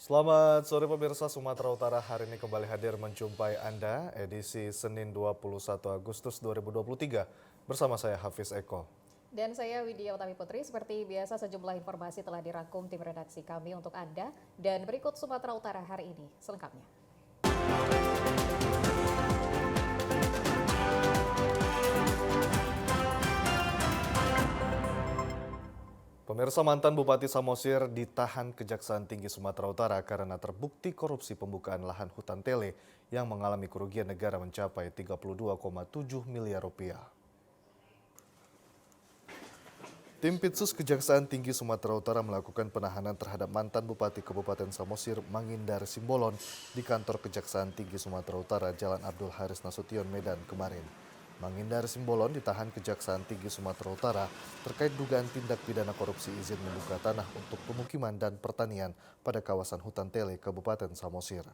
Selamat sore pemirsa Sumatera Utara, hari ini kembali hadir menjumpai Anda edisi Senin 21 Agustus 2023 bersama saya Hafiz Eko. Dan saya Widya Utami Putri, seperti biasa sejumlah informasi telah dirangkum tim redaksi kami untuk Anda dan berikut Sumatera Utara hari ini selengkapnya. Pemirsa, mantan Bupati Samosir ditahan Kejaksaan Tinggi Sumatera Utara karena terbukti korupsi pembukaan lahan hutan tele yang mengalami kerugian negara mencapai 32,7 miliar rupiah. Tim Pitsus Kejaksaan Tinggi Sumatera Utara melakukan penahanan terhadap mantan Bupati Kabupaten Samosir Mangindar Simbolon di kantor Kejaksaan Tinggi Sumatera Utara Jalan Abdul Haris Nasution, Medan kemarin. Mangindar Simbolon ditahan Kejaksaan Tinggi Sumatera Utara terkait dugaan tindak pidana korupsi izin membuka tanah untuk pemukiman dan pertanian pada kawasan hutan tele Kabupaten Samosir.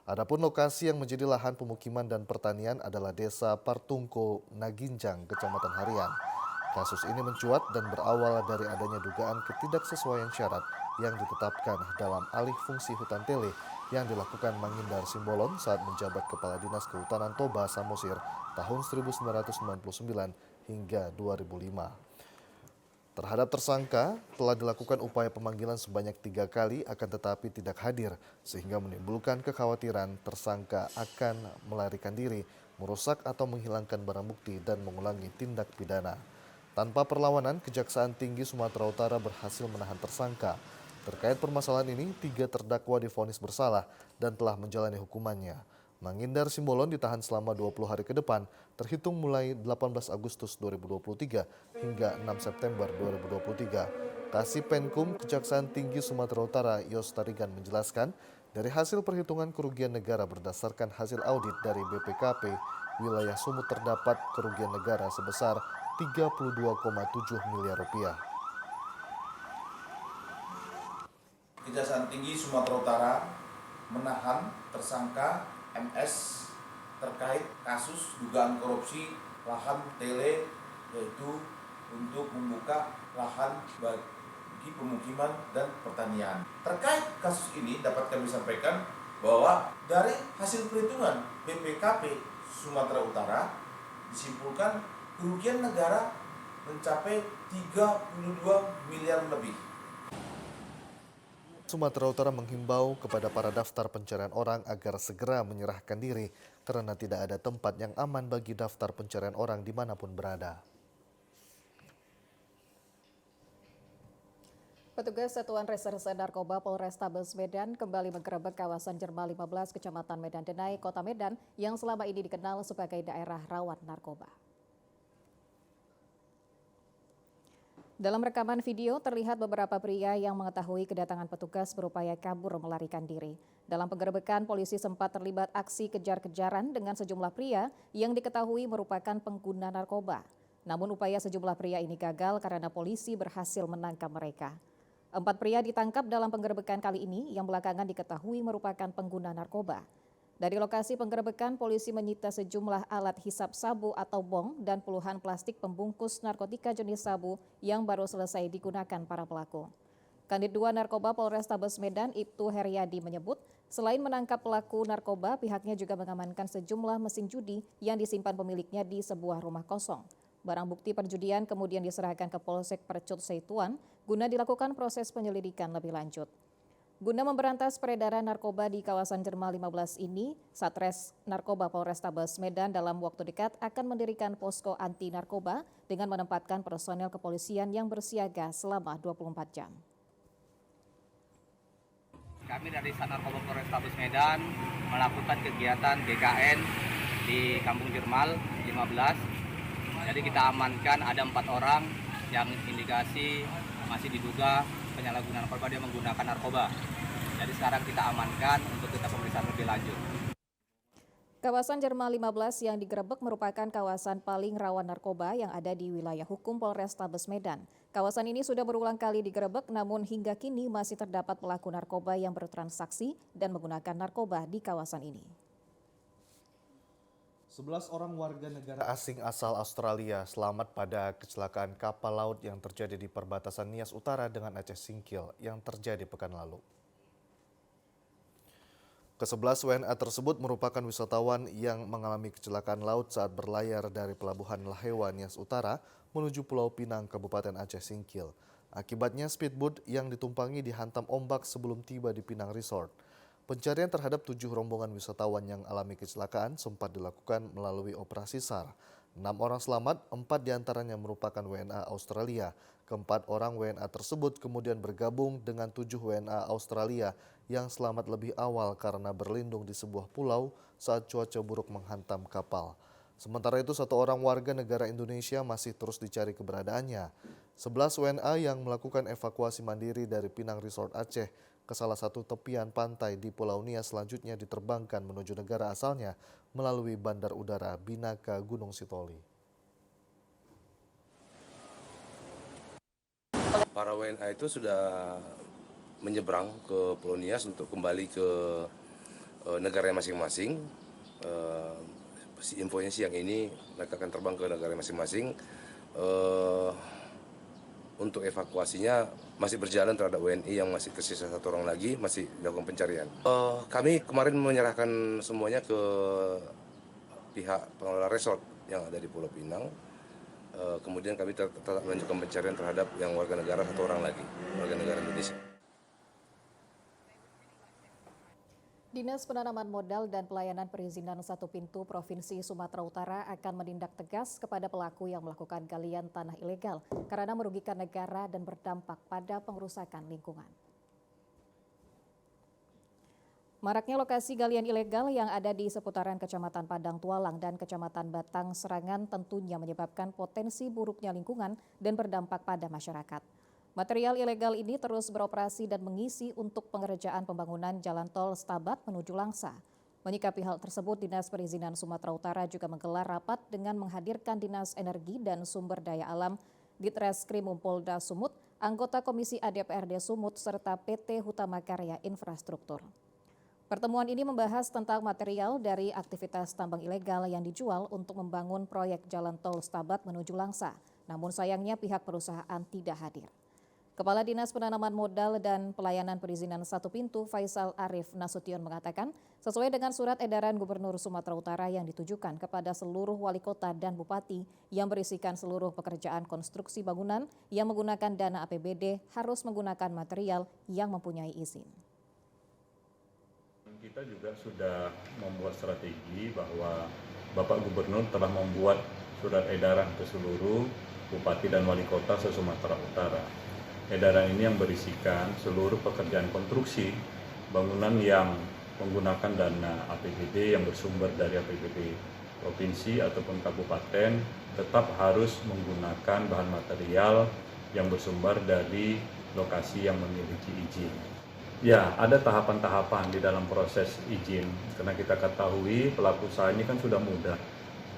Adapun lokasi yang menjadi lahan pemukiman dan pertanian adalah Desa Partungko, Naginjang, Kecamatan Harian. Kasus ini mencuat dan berawal dari adanya dugaan ketidaksesuaian syarat yang ditetapkan dalam alih fungsi hutan tele yang dilakukan Mangindar Simbolon saat menjabat Kepala Dinas Kehutanan Toba Samosir tahun 1999 hingga 2005. Terhadap tersangka telah dilakukan upaya pemanggilan sebanyak 3 kali akan tetapi tidak hadir sehingga menimbulkan kekhawatiran tersangka akan melarikan diri, merusak atau menghilangkan barang bukti dan mengulangi tindak pidana. Tanpa perlawanan, Kejaksaan Tinggi Sumatera Utara berhasil menahan tersangka. Terkait permasalahan ini, 3 terdakwa divonis bersalah dan telah menjalani hukumannya. Mangindar Simbolon ditahan selama 20 hari ke depan, terhitung mulai 18 Agustus 2023 hingga 6 September 2023. Kasih Penkum Kejaksaan Tinggi Sumatera Utara Yos Tarigan menjelaskan, dari hasil perhitungan kerugian negara berdasarkan hasil audit dari BPKP, wilayah Sumut terdapat kerugian negara sebesar 32,7 miliar rupiah. Kejaksaan Tinggi Sumatera Utara menahan tersangka MS terkait kasus dugaan korupsi lahan tele, yaitu untuk membuka lahan bagi pemukiman dan pertanian. Terkait kasus ini dapat kami sampaikan bahwa dari hasil perhitungan BPKP Sumatera Utara disimpulkan kerugian negara mencapai 32 miliar lebih. Sumatera Utara menghimbau kepada para daftar pencarian orang agar segera menyerahkan diri karena tidak ada tempat yang aman bagi daftar pencarian orang dimanapun berada. Petugas Satuan Reserse Narkoba Polrestabes Medan kembali menggerebek kawasan Jerman 15 Kecamatan Medan Denai, Kota Medan yang selama ini dikenal sebagai daerah rawan narkoba. Dalam rekaman video terlihat beberapa pria yang mengetahui kedatangan petugas berupaya kabur melarikan diri. Dalam penggerebekan, polisi sempat terlibat aksi kejar-kejaran dengan sejumlah pria yang diketahui merupakan pengguna narkoba. Namun upaya sejumlah pria ini gagal karena polisi berhasil menangkap mereka. 4 pria ditangkap dalam penggerebekan kali ini yang belakangan diketahui merupakan pengguna narkoba. Dari lokasi penggerebekan, polisi menyita sejumlah alat hisap sabu atau bong dan puluhan plastik pembungkus narkotika jenis sabu yang baru selesai digunakan para pelaku. Kanit 2 Narkoba Polrestabes Medan, Ibtu Heriadi menyebut, selain menangkap pelaku narkoba, pihaknya juga mengamankan sejumlah mesin judi yang disimpan pemiliknya di sebuah rumah kosong. Barang bukti perjudian kemudian diserahkan ke Polsek Percut Seituan guna dilakukan proses penyelidikan lebih lanjut. Guna memberantas peredaran narkoba di kawasan Jerman 15 ini, Satres Narkoba Polrestabes Medan dalam waktu dekat akan mendirikan posko anti narkoba dengan menempatkan personel kepolisian yang bersiaga selama 24 jam. Kami dari Narkoba Polrestabes Medan melakukan kegiatan BKN di Kampung Jermal 15. Jadi kita amankan ada 4 orang yang indikasi masih diduga penyalahgunaan narkoba, dia menggunakan narkoba. Jadi sekarang kita amankan untuk kita pemeriksaan lebih lanjut. Kawasan Jerman 15 yang digerebek merupakan kawasan paling rawan narkoba yang ada di wilayah hukum Polrestabes Medan. Kawasan ini sudah berulang kali digerebek, namun hingga kini masih terdapat pelaku narkoba yang bertransaksi dan menggunakan narkoba di kawasan ini. 11 orang warga negara asing asal Australia selamat pada kecelakaan kapal laut yang terjadi di perbatasan Nias Utara dengan Aceh Singkil yang terjadi pekan lalu. Ke-11 WNA tersebut merupakan wisatawan yang mengalami kecelakaan laut saat berlayar dari Pelabuhan Lahewa, Nias Utara menuju Pulau Pinang, Kabupaten Aceh Singkil. Akibatnya speedboat yang ditumpangi dihantam ombak sebelum tiba di Pinang Resort. Pencarian terhadap 7 rombongan wisatawan yang alami kecelakaan sempat dilakukan melalui operasi SAR. 6 orang selamat, 4 diantaranya merupakan WNA Australia. Keempat orang WNA tersebut kemudian bergabung dengan 7 WNA Australia yang selamat lebih awal karena berlindung di sebuah pulau saat cuaca buruk menghantam kapal. Sementara itu, 1 orang warga negara Indonesia masih terus dicari keberadaannya. 11 WNA yang melakukan evakuasi mandiri dari Pinang Resort Aceh ke salah satu tepian pantai di Pulau Nias selanjutnya diterbangkan menuju negara asalnya melalui Bandar Udara Binaka Gunung Sitoli. Para WNA itu sudah menyeberang ke Pulau Nias untuk kembali ke negara masing-masing. Infonya siang ini mereka akan terbang ke negara masing-masing. Untuk evakuasinya masih berjalan terhadap WNI yang masih tersisa 1 orang lagi, masih dilakukan pencarian. Kami kemarin menyerahkan semuanya ke pihak pengelola resort yang ada di Pulau Pinang. Kemudian kami tetap melanjutkan pencarian terhadap yang warga negara 1 orang lagi, warga negara Indonesia. Dinas Penanaman Modal dan Pelayanan Perizinan Satu Pintu Provinsi Sumatera Utara akan menindak tegas kepada pelaku yang melakukan galian tanah ilegal karena merugikan negara dan berdampak pada pengerusakan lingkungan. Maraknya lokasi galian ilegal yang ada di seputaran Kecamatan Padang Tualang dan Kecamatan Batang Serangan tentunya menyebabkan potensi buruknya lingkungan dan berdampak pada masyarakat. Material ilegal ini terus beroperasi dan mengisi untuk pengerjaan pembangunan jalan tol Stabat menuju Langsa. Menyikapi hal tersebut, Dinas Perizinan Sumatera Utara juga menggelar rapat dengan menghadirkan Dinas Energi dan Sumber Daya Alam, Ditreskrim Polda Sumut, anggota Komisi ADPRD Sumut, serta PT Hutama Karya Infrastruktur. Pertemuan ini membahas tentang material dari aktivitas tambang ilegal yang dijual untuk membangun proyek jalan tol Stabat menuju Langsa. Namun sayangnya pihak perusahaan tidak hadir. Kepala Dinas Penanaman Modal dan Pelayanan Perizinan Satu Pintu Faisal Arif Nasution mengatakan, sesuai dengan surat edaran Gubernur Sumatera Utara yang ditujukan kepada seluruh wali kota dan bupati yang berisikan seluruh pekerjaan konstruksi bangunan yang menggunakan dana APBD harus menggunakan material yang mempunyai izin. Kita juga sudah membuat strategi bahwa Bapak Gubernur telah membuat surat edaran ke seluruh bupati dan wali kota se-Sumatera Utara. Edaran ini yang berisikan seluruh pekerjaan konstruksi bangunan yang menggunakan dana APBD yang bersumber dari APBD provinsi ataupun kabupaten tetap harus menggunakan bahan material yang bersumber dari lokasi yang memiliki izin. Ya, ada tahapan-tahapan di dalam proses izin karena kita ketahui pelaku usaha ini kan sudah mudah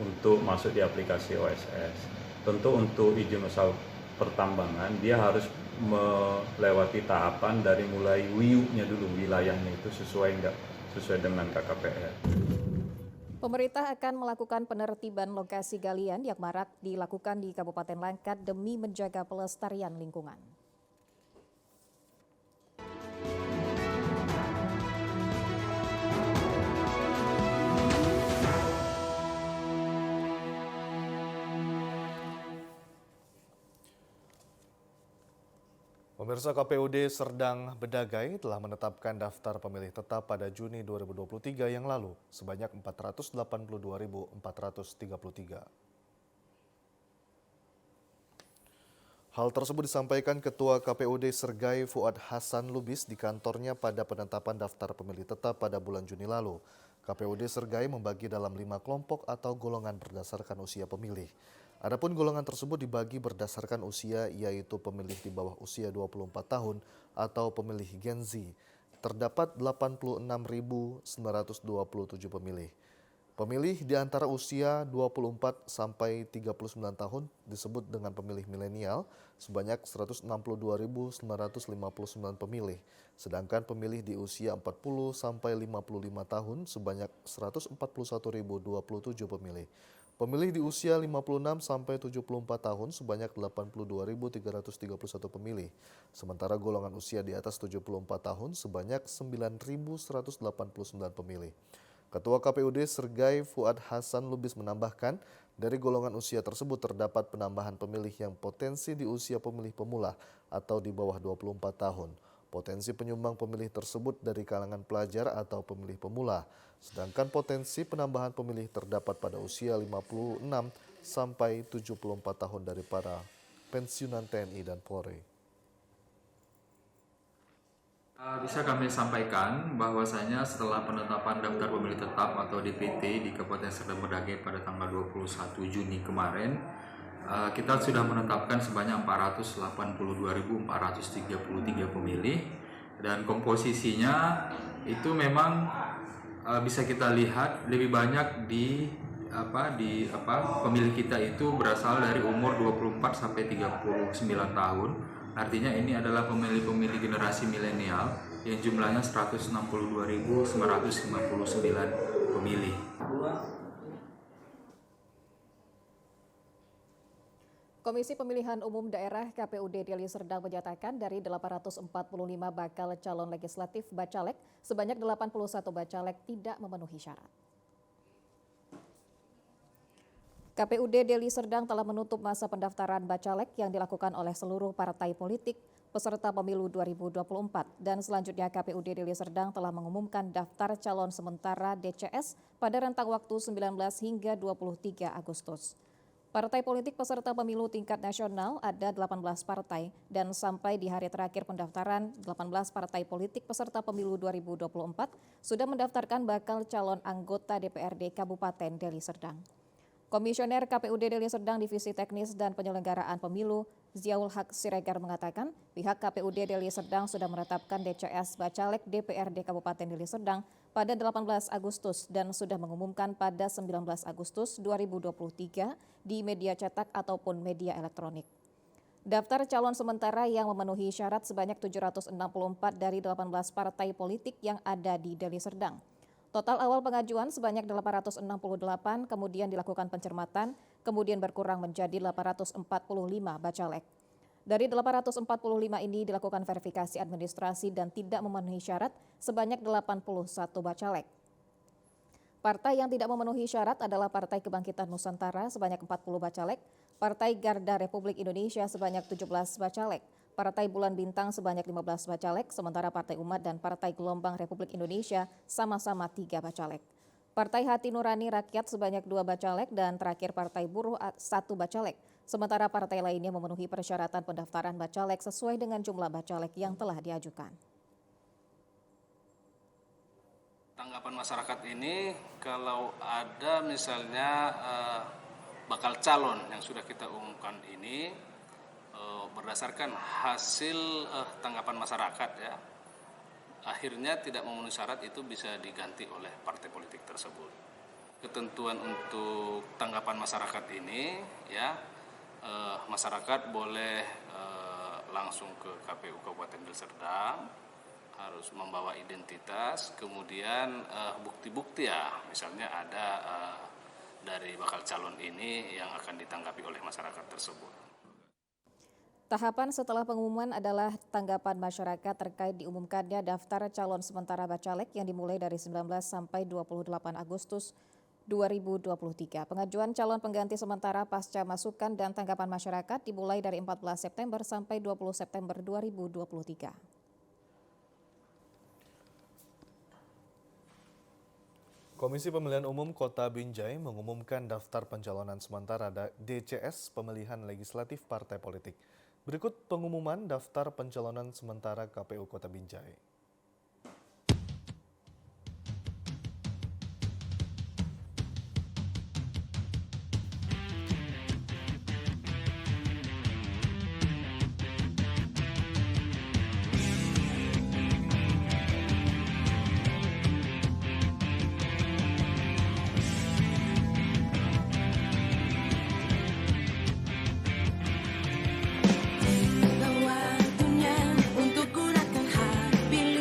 untuk masuk di aplikasi OSS. Tentu untuk izin usaha pertambangan dia harus melewati tahapan dari mulai WIU-nya dulu, wilayahnya itu sesuai dengan KKPR. Pemerintah akan melakukan penertiban lokasi galian yang marak dilakukan di Kabupaten Langkat demi menjaga pelestarian lingkungan. Pemirsa, KPUD Serdang Bedagai telah menetapkan daftar pemilih tetap pada Juni 2023 yang lalu sebanyak 482.433. Hal tersebut disampaikan Ketua KPUD Sergai Fuad Hasan Lubis di kantornya pada penetapan daftar pemilih tetap pada bulan Juni lalu. KPUD Sergai membagi dalam 5 kelompok atau golongan berdasarkan usia pemilih. Adapun golongan tersebut dibagi berdasarkan usia, yaitu pemilih di bawah usia 24 tahun atau pemilih Gen Z. Terdapat 86.927 pemilih. Pemilih di antara usia 24 sampai 39 tahun disebut dengan pemilih milenial sebanyak 162.959 pemilih. Sedangkan pemilih di usia 40 sampai 55 tahun sebanyak 141.027 pemilih. Pemilih di usia 56 sampai 74 tahun sebanyak 82.331 pemilih. Sementara golongan usia di atas 74 tahun sebanyak 9.189 pemilih. Ketua KPUD Sergai Fuad Hasan Lubis menambahkan, dari golongan usia tersebut terdapat penambahan pemilih yang potensi di usia pemilih pemula atau di bawah 24 tahun. Potensi penyumbang pemilih tersebut dari kalangan pelajar atau pemilih pemula, sedangkan potensi penambahan pemilih terdapat pada usia 56 sampai 74 tahun dari para pensiunan TNI dan Polri. Bisa kami sampaikan bahwasanya setelah penetapan daftar pemilih tetap atau DPT di Kabupaten Serdang Bedagai pada tanggal 21 Juni kemarin, kita sudah menetapkan sebanyak 482.433 pemilih, dan komposisinya itu memang bisa kita lihat lebih banyak pemilih kita itu berasal dari umur 24 sampai 39 tahun. Artinya ini adalah pemilih-pemilih generasi milenial yang jumlahnya 162.959 pemilih. Komisi Pemilihan Umum Daerah KPUD Deli Serdang menyatakan dari 845 bakal calon legislatif Bacalek, sebanyak 81 Bacalek tidak memenuhi syarat. KPUD Deli Serdang telah menutup masa pendaftaran Bacalek yang dilakukan oleh seluruh partai politik peserta pemilu 2024 dan selanjutnya KPUD Deli Serdang telah mengumumkan daftar calon sementara DCS pada rentang waktu 19 hingga 23 Agustus. Partai politik peserta pemilu tingkat nasional ada 18 partai dan sampai di hari terakhir pendaftaran 18 partai politik peserta pemilu 2024 sudah mendaftarkan bakal calon anggota DPRD Kabupaten Deli Serdang. Komisioner KPUD Deli Serdang Divisi Teknis dan Penyelenggaraan Pemilu Ziaul Haq Siregar mengatakan pihak KPUD Deli Serdang sudah menetapkan DCS Bacalek DPRD Kabupaten Deli Serdang pada 18 Agustus dan sudah mengumumkan pada 19 Agustus 2023 di media cetak ataupun media elektronik. Daftar calon sementara yang memenuhi syarat sebanyak 764 dari 18 partai politik yang ada di Deli Serdang. Total awal pengajuan sebanyak 868, kemudian dilakukan pencermatan, kemudian berkurang menjadi 845 Bacalek. Dari 845 ini dilakukan verifikasi administrasi dan tidak memenuhi syarat sebanyak 81 Bacalek. Partai yang tidak memenuhi syarat adalah Partai Kebangkitan Nusantara sebanyak 40 Bacalek, Partai Garda Republik Indonesia sebanyak 17 Bacalek, Partai Bulan Bintang sebanyak 15 Bacalek, sementara Partai Umat dan Partai Gelombang Republik Indonesia sama-sama 3 Bacalek. Partai Hati Nurani Rakyat sebanyak 2 Bacalek dan terakhir Partai Buruh 1 Bacalek. Sementara partai lainnya memenuhi persyaratan pendaftaran Bacalek sesuai dengan jumlah Bacalek yang telah diajukan. Tanggapan masyarakat ini kalau ada misalnya bakal calon yang sudah kita umumkan ini berdasarkan hasil tanggapan masyarakat ya, akhirnya tidak memenuhi syarat itu bisa diganti oleh partai politik tersebut. Ketentuan untuk tanggapan masyarakat ini ya, masyarakat boleh langsung ke KPU Kabupaten Deli Serdang, harus membawa identitas, kemudian bukti-bukti ya, misalnya ada dari bakal calon ini yang akan ditanggapi oleh masyarakat tersebut. Tahapan setelah pengumuman adalah tanggapan masyarakat terkait diumumkannya daftar calon sementara Bacalek yang dimulai dari 19 sampai 28 Agustus 2023. Pengajuan calon pengganti sementara pasca masukan dan tanggapan masyarakat dimulai dari 14 September sampai 20 September 2023. Komisi Pemilihan Umum Kota Binjai mengumumkan daftar pencalonan sementara DCS pemilihan legislatif partai politik. Berikut pengumuman daftar pencalonan sementara KPU Kota Binjai. Waktunya untuk gunakan hak pilih.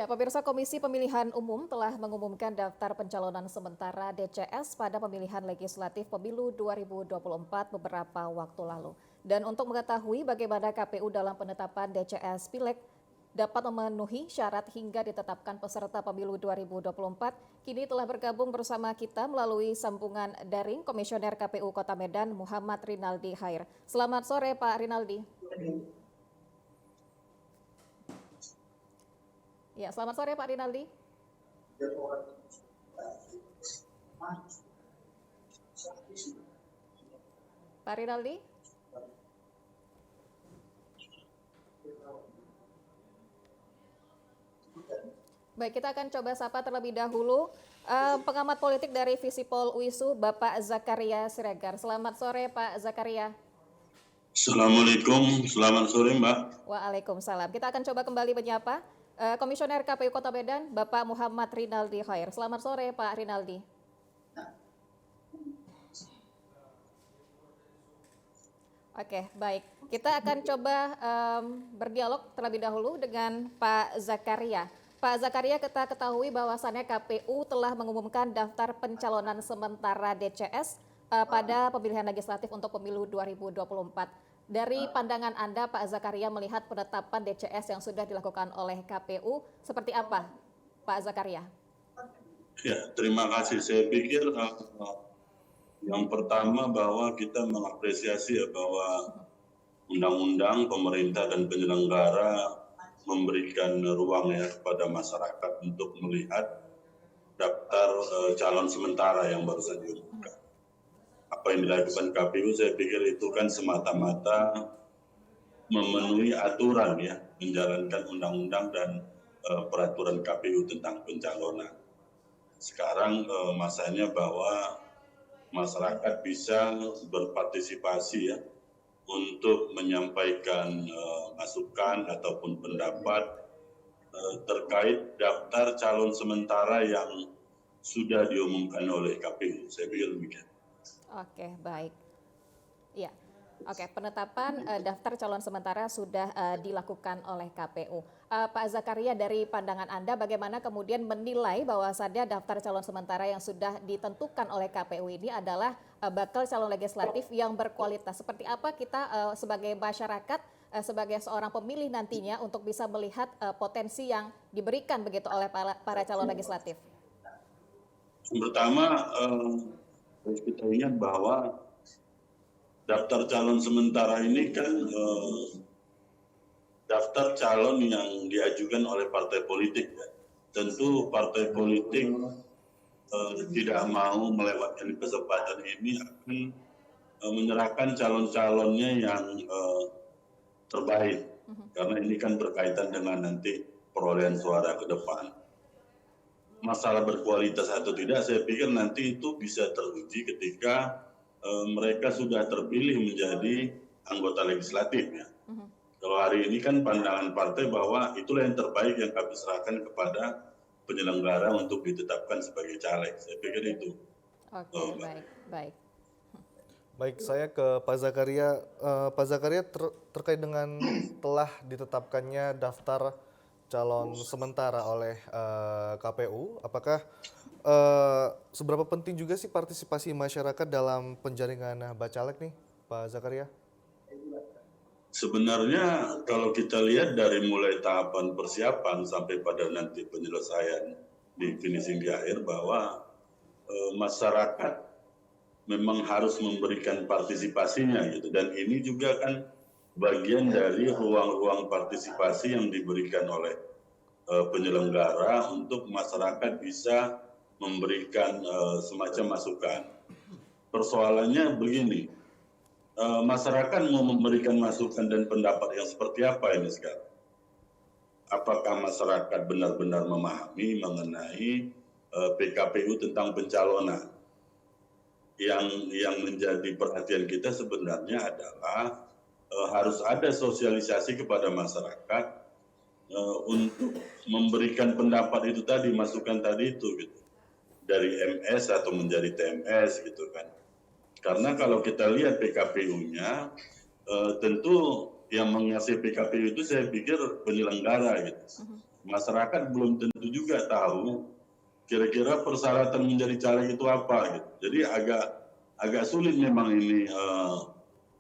Ya, pemirsa Komisi Pemilihan Umum telah mengumumkan daftar pencalonan sementara DCS pada pemilihan legislatif pemilu 2024 beberapa waktu lalu. Dan untuk mengetahui bagaimana KPU dalam penetapan DCS Pileg dapat memenuhi syarat hingga ditetapkan peserta pemilu 2024, kini telah bergabung bersama kita melalui sambungan daring Komisioner KPU Kota Medan Muhammad Rinaldi Khair. Selamat sore Pak Rinaldi. Ya, selamat sore Pak Rinaldi. Pak Rinaldi. Baik, kita akan coba sapa terlebih dahulu pengamat politik dari Visipol UISU, Bapak Zakaria Siregar. Selamat sore Pak Zakaria. Assalamualaikum, selamat sore Mbak. Waalaikumsalam. Kita akan coba kembali menyapa Komisioner KPU Kota Medan, Bapak Muhammad Rinaldi Khair. Selamat sore Pak Rinaldi. Oke, baik. Kita akan coba berdialog terlebih dahulu dengan Pak Zakaria. Pak Zakaria, kita ketahui bahwasannya KPU telah mengumumkan daftar pencalonan sementara DCS pada pemilihan legislatif untuk pemilu 2024. Dari pandangan Anda, Pak Zakaria, melihat penetapan DCS yang sudah dilakukan oleh KPU, seperti apa, Pak Zakaria? Ya, terima kasih. Saya pikir yang pertama bahwa kita mengapresiasi ya bahwa undang-undang, pemerintah dan penyelenggara memberikan ruang ya kepada masyarakat untuk melihat daftar calon sementara yang baru saja diumumkan. Apa yang dilakukan KPU saya pikir itu kan semata-mata memenuhi aturan ya, menjalankan undang-undang dan peraturan KPU tentang pencalonan. Sekarang masanya bahwa masyarakat bisa berpartisipasi ya untuk menyampaikan masukan ataupun pendapat terkait daftar calon sementara yang sudah diumumkan oleh KPU. Saya pikir demikian. Oke, baik. Ya, oke. Penetapan daftar calon sementara sudah dilakukan oleh KPU. Pak Zakaria, dari pandangan Anda, bagaimana kemudian menilai bahwasannya daftar calon sementara yang sudah ditentukan oleh KPU ini adalah bakal calon legislatif yang berkualitas? Seperti apa kita sebagai masyarakat, sebagai seorang pemilih nantinya untuk bisa melihat potensi yang diberikan begitu oleh para calon legislatif? Yang pertama, kita ingat bahwa daftar calon sementara ini kan daftar calon yang diajukan oleh partai politik. Tentu partai politik tidak mau melewatkan kesempatan ini, akan menyerahkan calon-calonnya yang terbaik. Karena ini kan berkaitan dengan nanti perolehan suara ke depan. Masalah berkualitas atau tidak, saya pikir nanti itu bisa teruji ketika mereka sudah terpilih menjadi anggota legislatif ya. Kalau hari ini kan pandangan partai bahwa itulah yang terbaik yang kami serahkan kepada penyelenggara untuk ditetapkan sebagai caleg. Saya pikir itu. Oke, baik. Baik, saya ke Pak Zakaria. Pak Zakaria, terkait dengan telah ditetapkannya daftar calon sementara oleh KPU, apakah seberapa penting juga sih partisipasi masyarakat dalam penjaringan bacalek nih, Pak Zakaria? Sebenarnya kalau kita lihat dari mulai tahapan persiapan sampai pada nanti penyelesaian di finishing di akhir, bahwa masyarakat memang harus memberikan partisipasinya gitu, dan ini juga kan bagian dari ruang-ruang partisipasi yang diberikan oleh penyelenggara untuk masyarakat bisa memberikan semacam masukan. Persoalannya begini, masyarakat mau memberikan masukan dan pendapat yang seperti apa ini sekarang? Apakah masyarakat benar-benar memahami mengenai PKPU tentang pencalonan? Yang menjadi perhatian kita sebenarnya adalah harus ada sosialisasi kepada masyarakat untuk memberikan pendapat itu tadi, masukan tadi itu gitu, dari MS atau menjadi TMS gitu kan. Karena kalau kita lihat PKPU-nya, tentu yang mengasih PKPU itu saya pikir penyelenggara gitu. masyarakat belum tentu juga tahu kira-kira persyaratan menjadi caleg itu apa gitu. Jadi agak sulit memang ini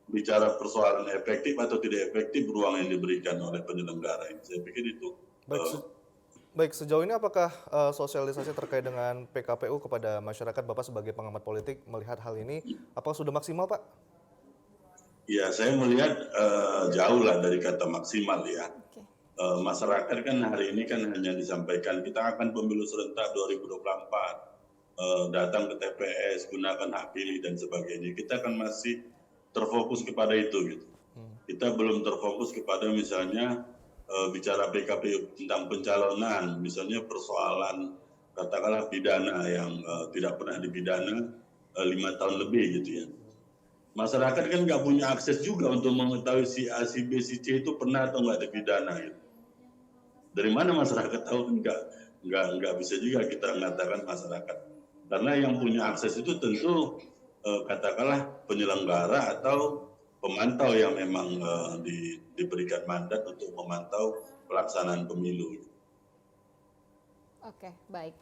bicara persoalan efektif atau tidak efektif ruang yang diberikan oleh penyelenggara ini. Saya pikir itu. Baik, sejauh ini apakah sosialisasi terkait dengan PKPU kepada masyarakat, Bapak sebagai pengamat politik melihat hal ini, apakah sudah maksimal, Pak? Ya, saya melihat jauh lah dari kata maksimal ya. Oke. Masyarakat kan hari ini kan hanya disampaikan kita akan pemilu serentak 2024, datang ke TPS, gunakan hak pilih dan sebagainya. Kita kan masih terfokus kepada itu gitu. Kita belum terfokus kepada misalnya bicara PKPU tentang pencalonan, misalnya persoalan katakanlah pidana yang tidak pernah dipidana 5 tahun lebih gitu ya. Masyarakat kan nggak punya akses juga untuk mengetahui si A, si B, si C itu pernah atau nggak dipidana gitu. Dari mana masyarakat tahu? Nggak bisa juga kita mengatakan masyarakat. Karena yang punya akses itu tentu katakanlah penyelenggara atau pemantau yang memang diberikan mandat untuk memantau pelaksanaan pemilu. Oke, baik.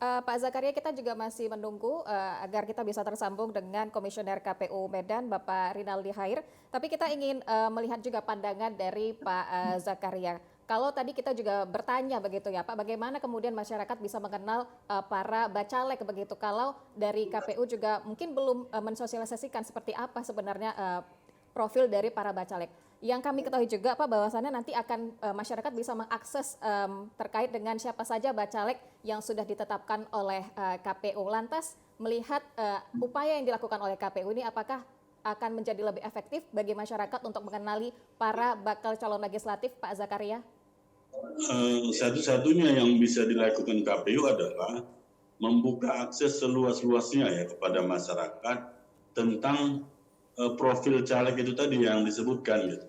Pak Zakaria, kita juga masih menunggu agar kita bisa tersambung dengan Komisioner KPU Medan, Bapak Rinaldi Hair. Tapi kita ingin melihat juga pandangan dari Pak Zakaria. Kalau tadi kita juga bertanya begitu ya Pak, bagaimana kemudian masyarakat bisa mengenal para bacalek begitu, kalau dari KPU juga mungkin belum mensosialisasikan seperti apa sebenarnya profil dari para bacalek. Yang kami ketahui juga Pak, bahwasannya nanti akan masyarakat bisa mengakses terkait dengan siapa saja bacalek yang sudah ditetapkan oleh KPU. Lantas melihat upaya yang dilakukan oleh KPU ini, apakah akan menjadi lebih efektif bagi masyarakat untuk mengenali para bakal calon legislatif, Pak Zakaria? Satu-satunya yang bisa dilakukan KPU adalah membuka akses seluas-luasnya ya kepada masyarakat tentang profil caleg itu tadi yang disebutkan gitu.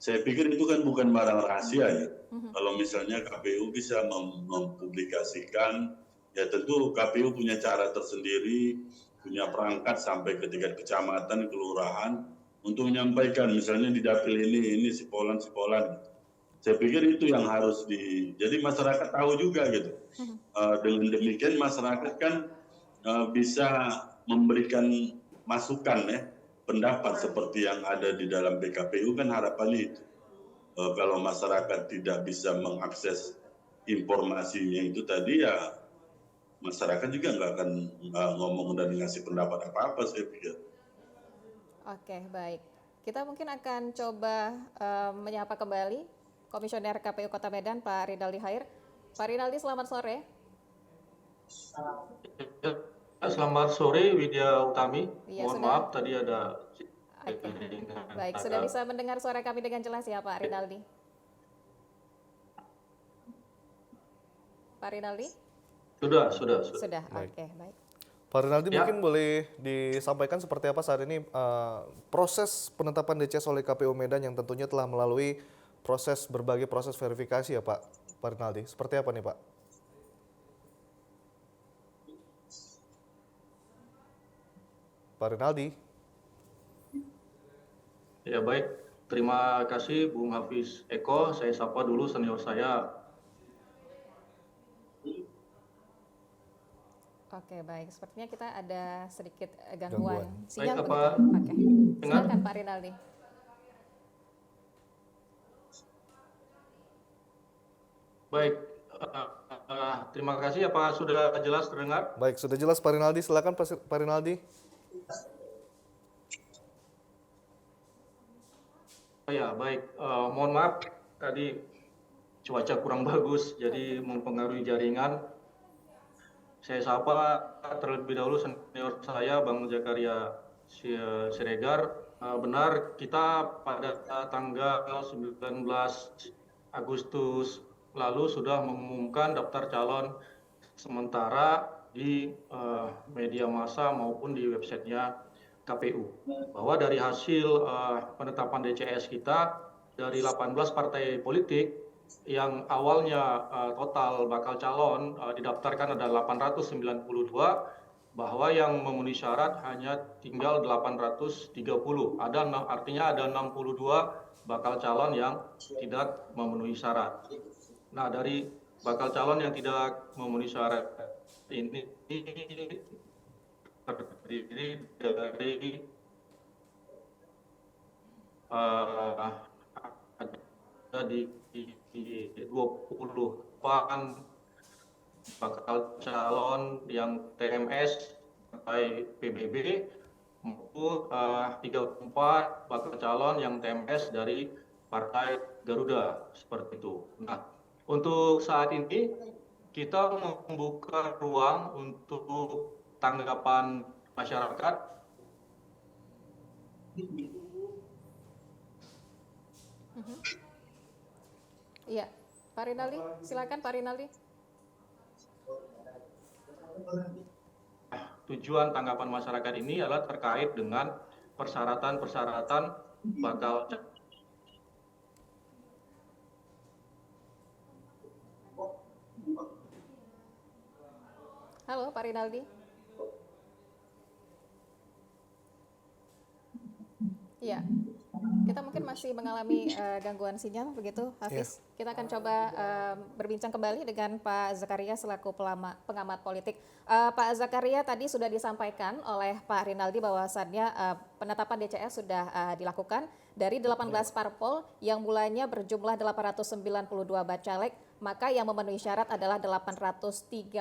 Saya pikir itu kan bukan barang rahasia ya. Kalau misalnya KPU bisa mempublikasikan, ya tentu KPU punya cara tersendiri, punya perangkat sampai ke tingkat kecamatan, kelurahan untuk menyampaikan misalnya di dapil ini si Polan. Saya pikir itu yang harus jadi masyarakat tahu juga gitu. Dengan demikian masyarakat kan bisa memberikan masukan ya, pendapat seperti yang ada di dalam PKPU kan harapannya itu. Kalau masyarakat tidak bisa mengakses informasinya itu tadi ya masyarakat juga nggak akan ngomong dan ngasih pendapat apa-apa saya pikir. Oke, baik. Kita mungkin akan coba menyapa kembali Komisioner KPU Kota Medan, Pak Rinaldi Hair. Pak Rinaldi, selamat sore. Selamat sore, Widya Utami. Iya, Mohon sudah. maaf, tadi ada... Baik, sudah bisa mendengar suara kami dengan jelas ya Pak Rinaldi? Pak Rinaldi? Sudah. Sudah, Baik. oke, baik. Pak Rinaldi, Ya. mungkin boleh disampaikan seperti apa saat ini proses penetapan DCS oleh KPU Medan yang tentunya telah melalui berbagai proses verifikasi ya Pak Rinaldi. Seperti apa nih Pak? Pak Rinaldi. Ya baik, terima kasih Bung Hafiz Eko. Saya sapa dulu senior saya. Oke, baik. Sepertinya kita ada sedikit gangguan sinyal. Baik, begitu. apa? Oke, silakan Pak Rinaldi. Baik, terima kasih. Apa sudah jelas terdengar? Baik, sudah jelas Pak Rinaldi. Silakan Pak Rinaldi. Ya baik, mohon maaf tadi cuaca kurang bagus, jadi mempengaruhi jaringan. Saya sapa terlebih dahulu senior saya Bang Zakaria Siregar. Benar, kita pada tanggal 19 Agustus lalu sudah mengumumkan daftar calon sementara di media massa maupun di websitenya KPU. Bahwa dari hasil penetapan DCS kita, dari 18 partai politik yang awalnya total bakal calon didaftarkan ada 892, bahwa yang memenuhi syarat hanya tinggal 830. Artinya ada 62 bakal calon yang tidak memenuhi syarat. Nah, dari bakal calon yang tidak memenuhi syarat ini terdiri dari ada di 20-an bakal calon yang TMS sampai PBB maupun 34 bakal calon yang TMS dari Partai Garuda seperti itu. Nah, untuk saat ini kita membuka ruang untuk tanggapan masyarakat. Iya, Pak Rinaldi, silakan Pak Rinaldi. Tujuan tanggapan masyarakat ini adalah terkait dengan persyaratan-persyaratan bakal Halo Pak Rinaldi. Iya, kita mungkin masih mengalami gangguan sinyal begitu, Hafiz. Kita akan coba berbincang kembali dengan Pak Zakaria selaku pengamat politik. Pak Zakaria, tadi sudah disampaikan oleh Pak Rinaldi bahwasannya penetapan DCS sudah dilakukan dari 18 parpol yang mulanya berjumlah 892 bacalek, maka yang memenuhi syarat adalah 830.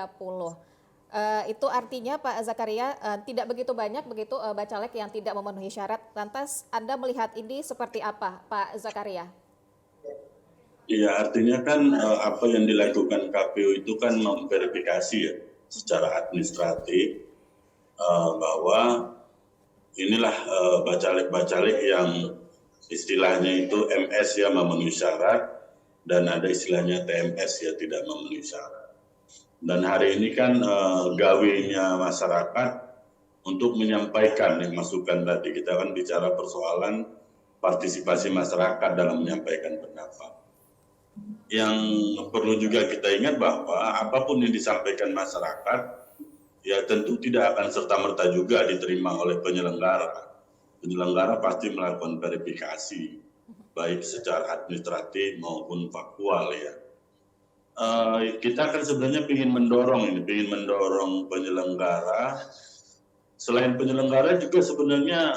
Itu artinya Pak Zakaria tidak begitu banyak begitu bacalek yang tidak memenuhi syarat. Lantas Anda melihat ini seperti apa, Pak Zakaria? Iya, artinya kan apa yang dilakukan KPU itu kan memverifikasi ya secara administratif bahwa inilah bacalek-bacalek yang istilahnya itu MS ya memenuhi syarat dan ada istilahnya TMS ya tidak memenuhi syarat. Dan hari ini kan gawenya masyarakat untuk menyampaikan yang masukan tadi. Kita kan bicara persoalan partisipasi masyarakat dalam menyampaikan pendapat. Yang perlu juga kita ingat bahwa apapun yang disampaikan masyarakat, ya tentu tidak akan serta-merta juga diterima oleh penyelenggara. Penyelenggara pasti melakukan verifikasi, baik secara administratif maupun faktual ya. Kita kan sebenarnya ingin mendorong penyelenggara. Selain penyelenggara juga sebenarnya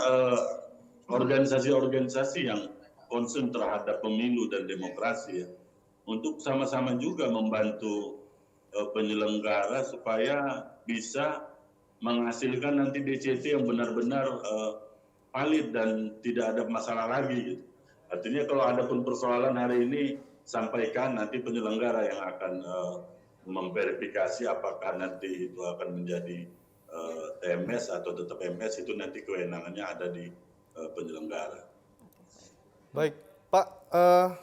organisasi-organisasi yang concern terhadap pemilu dan demokrasi ya, untuk sama-sama juga membantu penyelenggara supaya bisa menghasilkan nanti DCT yang benar-benar valid dan tidak ada masalah lagi gitu. Artinya kalau ada pun persoalan hari ini, sampaikan nanti penyelenggara yang akan memverifikasi apakah nanti itu akan menjadi TMS atau tetap MS, itu nanti kewenangannya ada di penyelenggara. Baik, Pak,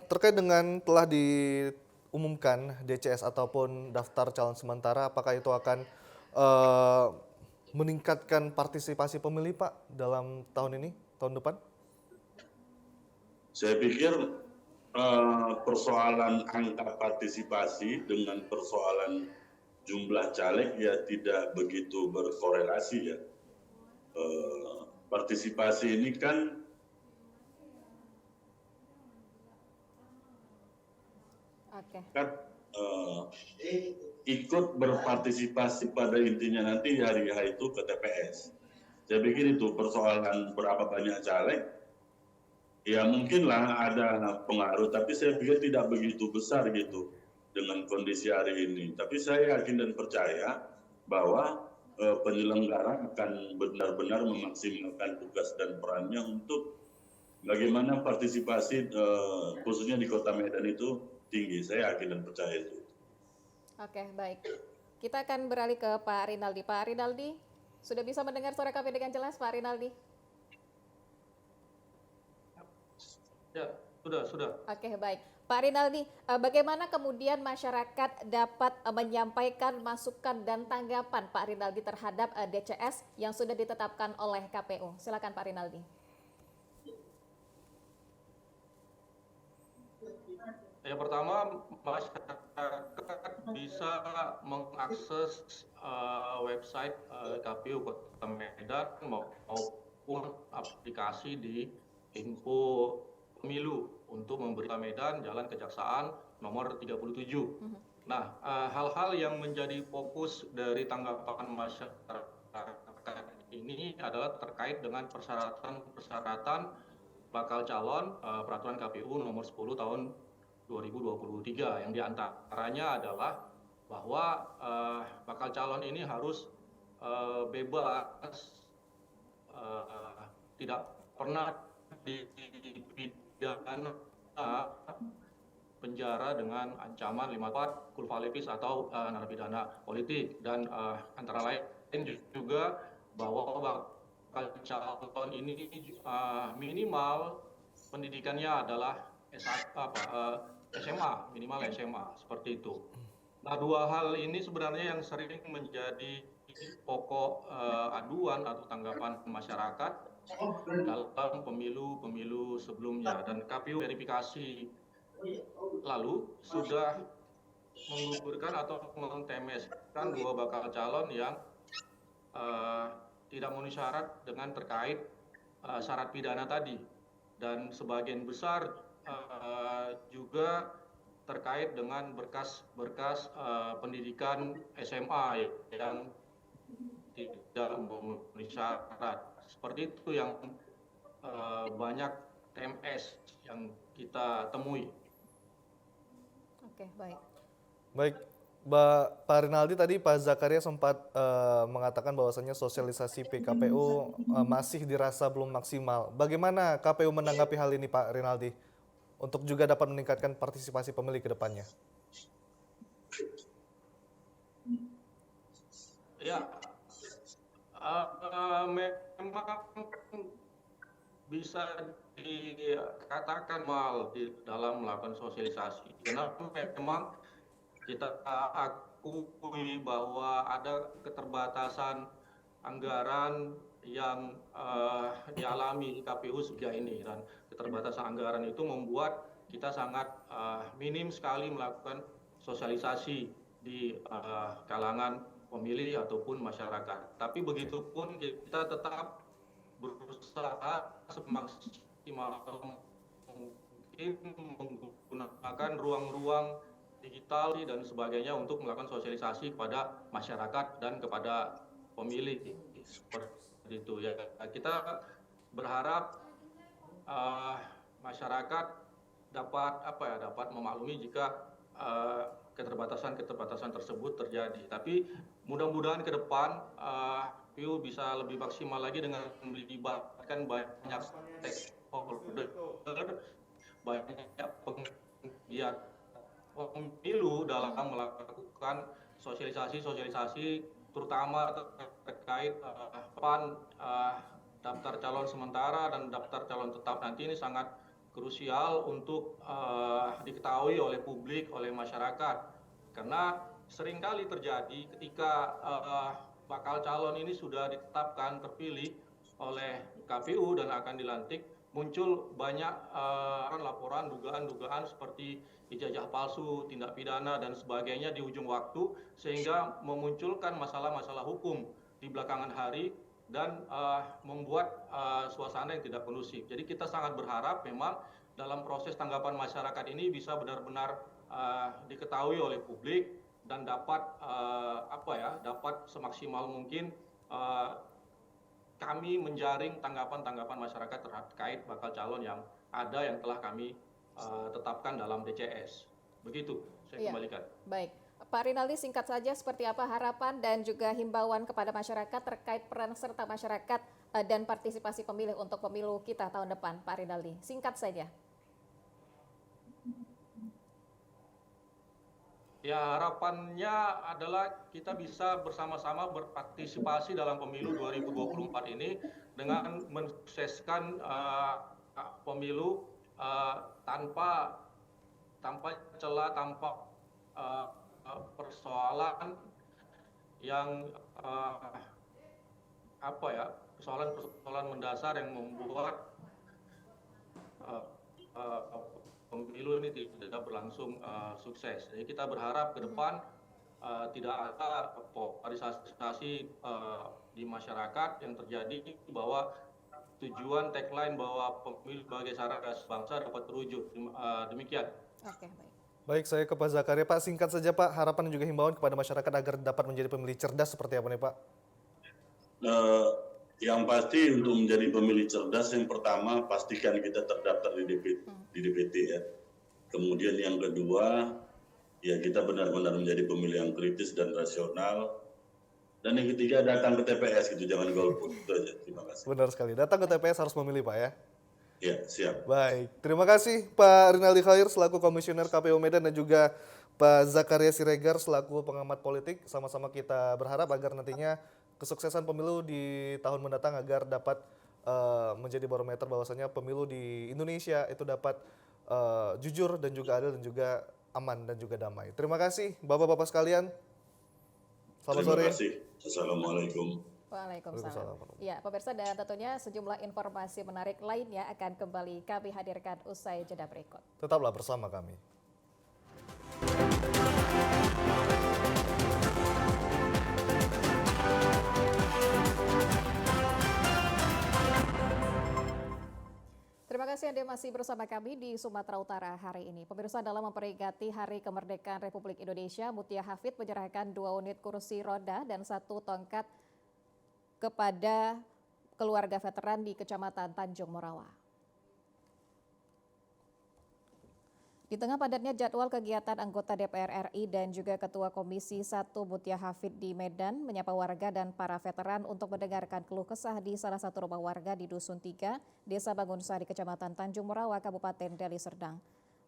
terkait dengan telah diumumkan DCS ataupun daftar calon sementara, apakah itu akan meningkatkan partisipasi pemilih Pak dalam tahun ini, tahun depan? Saya pikir persoalan angka partisipasi dengan persoalan jumlah caleg ya tidak begitu berkorelasi ya. Partisipasi ini kan ikut berpartisipasi pada intinya nanti hari itu ke TPS. Saya pikir itu persoalan berapa banyak caleg. Ya mungkinlah ada pengaruh, tapi saya pikir tidak begitu besar gitu dengan kondisi hari ini. Tapi saya yakin dan percaya bahwa penyelenggara akan benar-benar memaksimalkan tugas dan perannya untuk bagaimana partisipasi khususnya di Kota Medan itu tinggi. Saya yakin dan percaya itu. Oke, baik. Kita akan beralih ke Pak Rinaldi. Pak Rinaldi, sudah bisa mendengar suara kami dengan jelas, Pak Rinaldi? Ya, sudah. Oke, baik. Pak Rinaldi, bagaimana kemudian masyarakat dapat menyampaikan masukan dan tanggapan Pak Rinaldi terhadap DCS yang sudah ditetapkan oleh KPU? Silakan Pak Rinaldi. Yang pertama, masyarakat bisa mengakses website KPU Kota Medan maupun aplikasi di Info Pemilu untuk memberi Medan Jalan Kejaksaan nomor 37. Nah, hal-hal yang menjadi fokus dari tanggapan masyarakat ini adalah terkait dengan persyaratan bakal calon peraturan KPU nomor 10 tahun 2023 yang diantaranya adalah bahwa bakal calon ini harus bebas, tidak pernah dipidana penjara dengan ancaman 5 tahun kulfa-levis atau narapidana politik, dan antara lain juga bahwa bakal calon ini minimal pendidikannya adalah SMA, minimal SMA, seperti itu. Nah, dua hal ini sebenarnya yang sering menjadi pokok aduan atau tanggapan masyarakat dalam pemilu-pemilu sebelumnya, dan KPU verifikasi lalu sudah menggugurkan atau mentemeskan dua bakal calon yang tidak memenuhi syarat dengan terkait syarat pidana tadi, dan sebagian besar juga terkait dengan berkas-berkas pendidikan SMA yang tidak memenuhi syarat. Seperti itu yang banyak TMS yang kita temui. Oke, baik. Baik, Pak Rinaldi, tadi Pak Zakaria sempat mengatakan bahwasannya sosialisasi PKPU masih dirasa belum maksimal. Bagaimana KPU menanggapi hal ini, Pak Rinaldi, untuk juga dapat meningkatkan partisipasi pemilih ke depannya? Ya, memang bisa dikatakan mal di dalam melakukan sosialisasi, karena memang kita akui bahwa ada keterbatasan anggaran yang dialami KPU sejauh ini, dan keterbatasan anggaran itu membuat kita sangat minim sekali melakukan sosialisasi di kalangan pemilih ataupun masyarakat. Tapi begitupun kita tetap berusaha semaksimal mungkin menggunakan ruang-ruang digital dan sebagainya untuk melakukan sosialisasi kepada masyarakat dan kepada pemilih, seperti itu ya. Kita berharap masyarakat dapat memaklumi jika keterbatasan tersebut terjadi. Tapi mudah-mudahan ke depan KPU bisa lebih maksimal lagi dengan melibatkan banyak stakeholder, banyak penggiat pemilu dalam melakukan sosialisasi terutama terkait daftar calon sementara dan daftar calon tetap nanti. Ini sangat krusial untuk diketahui oleh publik, oleh masyarakat, karena seringkali terjadi ketika bakal calon ini sudah ditetapkan terpilih oleh KPU dan akan dilantik, muncul banyak laporan dugaan-dugaan seperti ijazah palsu, tindak pidana dan sebagainya di ujung waktu, sehingga memunculkan masalah-masalah hukum di belakangan hari dan membuat suasana yang tidak kondusif. Jadi kita sangat berharap memang dalam proses tanggapan masyarakat ini bisa benar-benar diketahui oleh publik dan dapat dapat semaksimal mungkin kami menjaring tanggapan-tanggapan masyarakat terkait bakal calon yang ada yang telah kami tetapkan dalam DCS. Begitu, saya kembalikan. Baik. Pak Rinaldi, singkat saja seperti apa harapan dan juga himbauan kepada masyarakat terkait peran serta masyarakat dan partisipasi pemilih untuk pemilu kita tahun depan, Pak Rinaldi. Singkat saja. Ya, harapannya adalah kita bisa bersama-sama berpartisipasi dalam pemilu 2024 ini dengan mensukseskan pemilu tanpa celah, tanpa persoalan yang persoalan mendasar yang membuat pemilu ini tidak berlangsung sukses. Jadi kita berharap ke depan tidak ada polarisasi di masyarakat yang terjadi, bahwa tujuan tagline bahwa pemilu sebagai sarana bangsa dapat terwujud. Demikian. Oke, baik. Baik, saya ke Pak Zakaria. Pak, singkat saja Pak, harapan dan juga himbauan kepada masyarakat agar dapat menjadi pemilih cerdas seperti apa nih Pak? Yang pasti untuk menjadi pemilih cerdas, yang pertama pastikan kita terdaftar di DPT ya. Kemudian yang kedua, ya kita benar-benar menjadi pemilih yang kritis dan rasional. Dan yang ketiga, datang ke TPS gitu, jangan golput. Itu aja, terima kasih. Benar sekali, datang ke TPS harus memilih Pak ya. Ya, siap. Baik, terima kasih Pak Rinaldi Khair selaku Komisioner KPU Medan dan juga Pak Zakaria Siregar selaku pengamat politik. Sama-sama kita berharap agar nantinya kesuksesan pemilu di tahun mendatang agar dapat menjadi barometer bahwasanya pemilu di Indonesia itu dapat jujur dan juga adil dan juga aman dan juga damai. Terima kasih Bapak-Bapak sekalian. Selamat sore. Terima kasih. Assalamualaikum. Waalaikumsalam. Ya, pemirsa, dan tentunya sejumlah informasi menarik lainnya akan kembali kami hadirkan usai jeda berikut. Tetaplah bersama kami. Terima kasih Anda masih bersama kami di Sumatera Utara hari ini. Pemirsa, dalam memperingati Hari Kemerdekaan Republik Indonesia, Mutia Hafid menyerahkan 2 unit kursi roda dan 1 tongkat kepada keluarga veteran di Kecamatan Tanjung Morawa. Di tengah padatnya jadwal kegiatan anggota DPR RI dan juga Ketua Komisi 1 Mutia Hafid di Medan menyapa warga dan para veteran untuk mendengarkan keluh kesah di salah satu rumah warga di Dusun 3, Desa Bangunsari, Kecamatan Tanjung Morawa, Kabupaten Deli Serdang.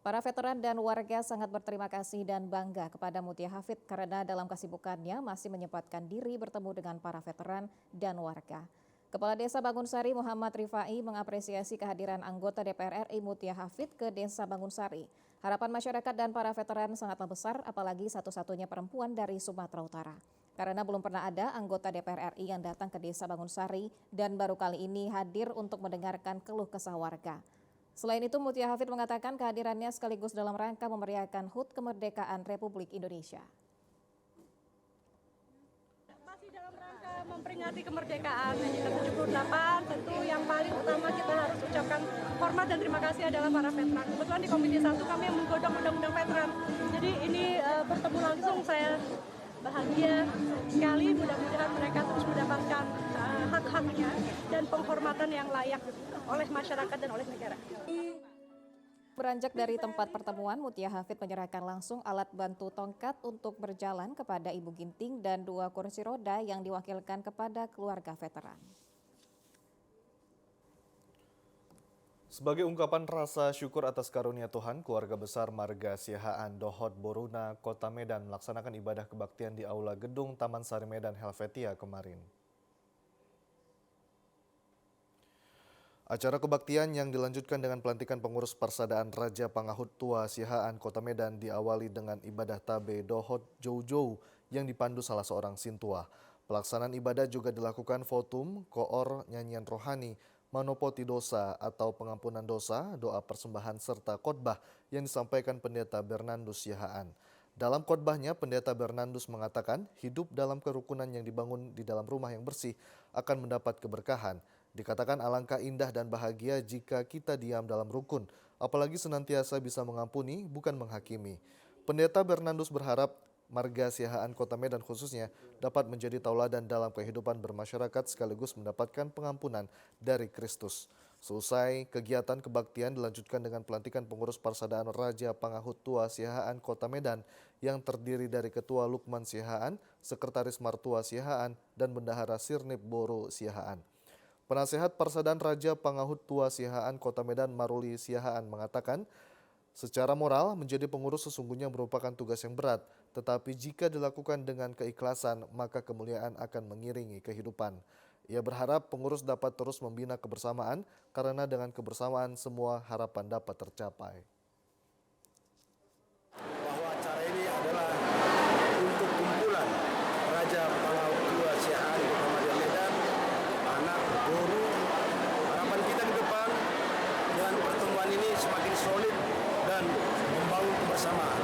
Para veteran dan warga sangat berterima kasih dan bangga kepada Mutia Hafid karena dalam kesibukannya masih menyempatkan diri bertemu dengan para veteran dan warga. Kepala Desa Bangunsari Muhammad Rifai mengapresiasi kehadiran anggota DPR RI Mutia Hafid ke Desa Bangunsari. Harapan masyarakat dan para veteran sangatlah besar, apalagi satu-satunya perempuan dari Sumatera Utara. Karena belum pernah ada anggota DPR RI yang datang ke Desa Bangunsari dan baru kali ini hadir untuk mendengarkan keluh kesah warga. Selain itu, Mutia Hafid mengatakan kehadirannya sekaligus dalam rangka memeriahkan HUT Kemerdekaan Republik Indonesia. Dalam rangka memperingati kemerdekaan ke-78, tentu yang paling utama kita harus ucapkan hormat dan terima kasih adalah para veteran. Kebetulan di Komisi 1 kami yang menggodok undang-undang veteran. Jadi ini bertemu langsung saya bahagia sekali, mudah-mudahan mereka terus mendapatkan hak-haknya dan penghormatan yang layak oleh masyarakat dan oleh negara. Beranjak dari tempat pertemuan, Mutia Hafid menyerahkan langsung alat bantu tongkat untuk berjalan kepada Ibu Ginting dan 2 kursi roda yang diwakilkan kepada keluarga veteran. Sebagai ungkapan rasa syukur atas karunia Tuhan, keluarga besar Marga Siahaan Dohot Boruna, Kota Medan melaksanakan ibadah kebaktian di Aula Gedung Taman Sari Medan Helvetia kemarin. Acara kebaktian yang dilanjutkan dengan pelantikan pengurus Persadaan Raja Pangahut Tua Siahaan Kota Medan diawali dengan ibadah tabe Dohot Joujou yang dipandu salah seorang sintua. Pelaksanaan ibadah juga dilakukan votum, koor, nyanyian rohani, manopoti dosa atau pengampunan dosa, doa persembahan serta khotbah yang disampaikan Pendeta Bernardus Siahaan. Dalam khotbahnya, Pendeta Bernardus mengatakan hidup dalam kerukunan yang dibangun di dalam rumah yang bersih akan mendapat keberkahan. Dikatakan alangkah indah dan bahagia jika kita diam dalam rukun, apalagi senantiasa bisa mengampuni, bukan menghakimi. Pendeta Bernardus berharap Marga Siahaan Kota Medan khususnya dapat menjadi tauladan dalam kehidupan bermasyarakat sekaligus mendapatkan pengampunan dari Kristus. Seusai kegiatan kebaktian dilanjutkan dengan pelantikan pengurus Persadaan Raja Pangahut Tua Siahaan Kota Medan yang terdiri dari Ketua Lukman Siahaan, Sekretaris Martua Siahaan, dan Bendahara Sirnip Boro Siahaan. Penasehat Persadaan Raja Pangahut Tua Siahaan Kota Medan Maruli Siahaan mengatakan, secara moral menjadi pengurus sesungguhnya merupakan tugas yang berat, tetapi jika dilakukan dengan keikhlasan maka kemuliaan akan mengiringi kehidupan. Ia berharap pengurus dapat terus membina kebersamaan karena dengan kebersamaan semua harapan dapat tercapai. Bahwa acara ini adalah untuk kumpulan Raja Pangahut Tua Siahaan Kota Medan, anak, guru. Harapan kita ke depan dengan pertemuan ini semakin solid dan membangun kebersamaan.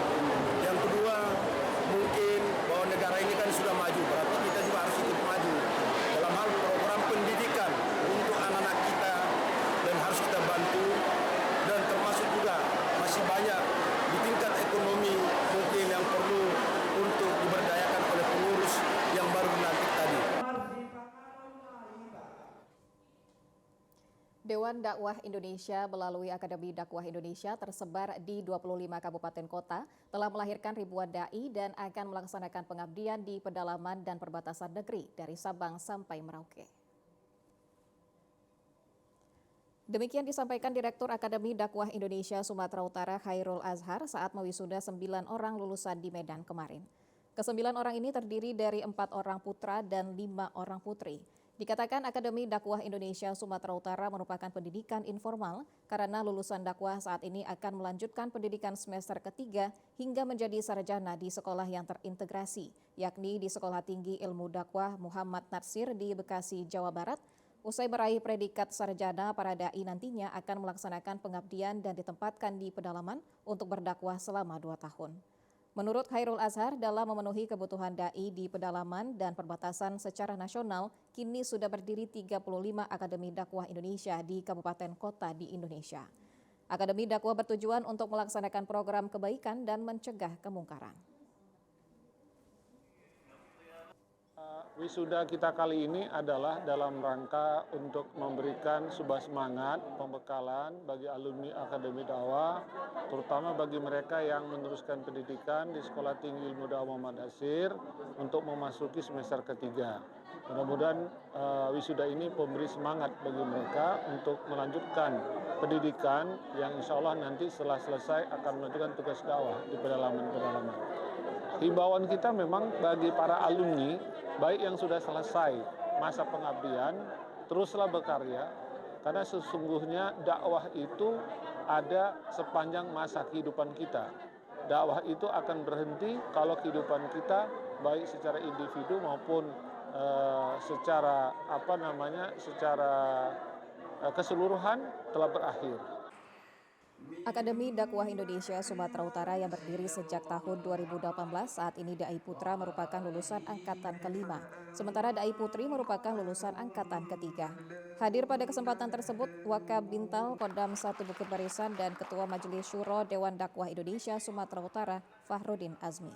Yang kedua, mungkin bahwa negara ini kan sudah maju, berarti kita juga harus ikut maju dalam hal program pendidikan untuk anak-anak kita dan harus kita bantu, dan termasuk juga Dewan Dakwah Indonesia melalui Akademi Dakwah Indonesia tersebar di 25 kabupaten kota telah melahirkan ribuan dai dan akan melaksanakan pengabdian di pedalaman dan perbatasan negeri dari Sabang sampai Merauke. Demikian disampaikan Direktur Akademi Dakwah Indonesia Sumatera Utara Khairul Azhar saat mewisuda 9 orang lulusan di Medan kemarin. Ke-9 orang ini terdiri dari 4 orang putra dan 5 orang putri. Dikatakan Akademi Dakwah Indonesia Sumatera Utara merupakan pendidikan informal karena lulusan dakwah saat ini akan melanjutkan pendidikan semester ketiga hingga menjadi sarjana di sekolah yang terintegrasi, yakni di Sekolah Tinggi Ilmu Dakwah Muhammad Natsir di Bekasi, Jawa Barat. Usai meraih predikat sarjana, para dai nantinya akan melaksanakan pengabdian dan ditempatkan di pedalaman untuk berdakwah selama 2 tahun. Menurut Khairul Azhar, dalam memenuhi kebutuhan dai di pedalaman dan perbatasan secara nasional, kini sudah berdiri 35 Akademi Dakwah Indonesia di kabupaten kota di Indonesia. Akademi Dakwah bertujuan untuk melaksanakan program kebaikan dan mencegah kemungkaran. Wisuda kita kali ini adalah dalam rangka untuk memberikan sebuah semangat pembekalan bagi alumni Akademi Dakwah, terutama bagi mereka yang meneruskan pendidikan di Sekolah Tinggi Ilmu Dakwah Muhammad Natsir untuk memasuki semester ketiga. Mudah-mudahan wisuda ini memberi semangat bagi mereka untuk melanjutkan pendidikan yang insya Allah nanti setelah selesai akan melanjutkan tugas dakwah di pedalaman-pedalaman. Himbauan kita memang bagi para alumni, baik yang sudah selesai masa pengabdian, teruslah berkarya, karena sesungguhnya dakwah itu ada sepanjang masa kehidupan kita. Dakwah itu akan berhenti kalau kehidupan kita, baik secara individu maupun secara keseluruhan telah berakhir. Akademi Dakwah Indonesia Sumatera Utara yang berdiri sejak tahun 2018 saat ini Dai Putra merupakan lulusan angkatan ke-5, sementara Dai Putri merupakan lulusan angkatan ke-3. Hadir pada kesempatan tersebut Wakab Bintal Kodam 1 Bukit Barisan dan Ketua Majelis Syuro Dewan Dakwah Indonesia Sumatera Utara Fahrudin Azmi.